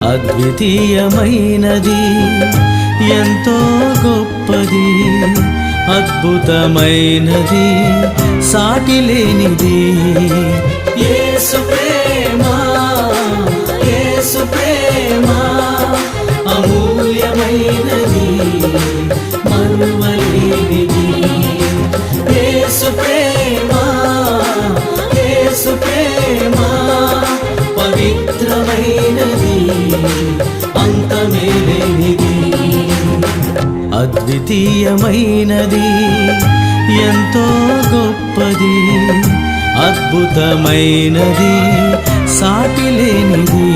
అద్వితీయమైనది, ఎంతో గొప్పది, అద్భుతమైనది, సాటి లేనిది యేసు ప్రేమ, యేసు ప్రేమ అమూల్యమైనది, మరువలేనిది యేసు ప్రేమ, యేసు ప్రేమ పవిత్రమైనది, అంతమేలేనిది, అద్వితీయమైనది, ఎంతో గొప్పది, అద్భుతమైనది, సాటి లేనిది.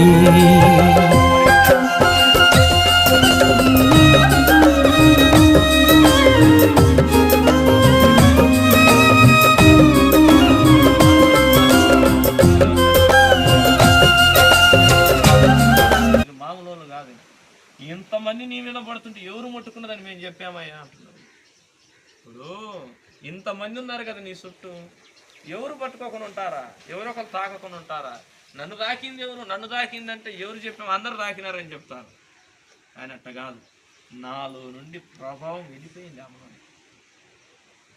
మామూలు కాదు, ఇంతమంది నీ మీద పడుతుంటే ఎవరు ముట్టుకున్నదని మేము చెప్పామయ్యా అంటున్నారు. ఇప్పుడు ఇంతమంది ఉన్నారు కదా నీ చుట్టూ, ఎవరు పట్టుకోకుండా ఉంటారా? ఎవరో ఒకరు తాకకుండా ఉంటారా? నన్ను తాకింది ఎవరు? నన్ను తాకిందంటే ఎవరు చెప్పాము? అందరు తాకినారని చెప్తారు. ఆయన అట్ట కాదు, నాలో నుండి ప్రభావం వెళ్ళిపోయింది. అమ్మ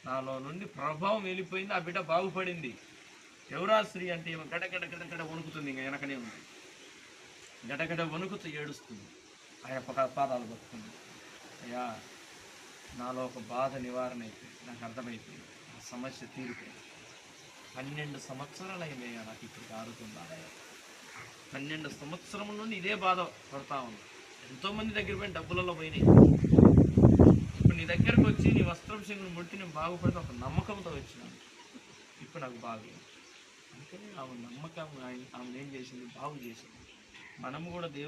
నాలో నుండి ప్రభావం వెళ్ళిపోయింది, ఆ బిడ్డ బాగుపడింది. ఎవరా స్త్రీ అంటే గడగడ గడగడ వణుకుతుంది, ఇంకా వెనకనే ఉంది, గడగడ వణుకుతూ ఏడుస్తుంది, ఆయన పాదాలు పట్టుకుంది. అయ్యా నాలో ఒక బాధ నివారణ అయిపోయింది, నాకు అర్థమైపోయింది, ఆ సమస్య తీరిపోయింది. 12 సంవత్సరాలు అయిందయ్యా నాకు ఇప్పటికి ఆరుతుందా. 12 సంవత్సరముల నుండి ఇదే బాధ పడతా ఉంది. ఎంతోమంది దగ్గర పోయిన డబ్బులలో పోయినాయి. ఇప్పుడు నీ దగ్గరకు వచ్చి నీ వస్త్రం సింగులు ముట్టి నేను బాగుపడితే ఒక నమ్మకంతో వచ్చినాను. ఇప్పుడు నాకు బాగా అందుకని ఆమె నమ్మకం ఆమె ఏం చేసింది, బాగు చేసింది. మనము కూడా దేవుడు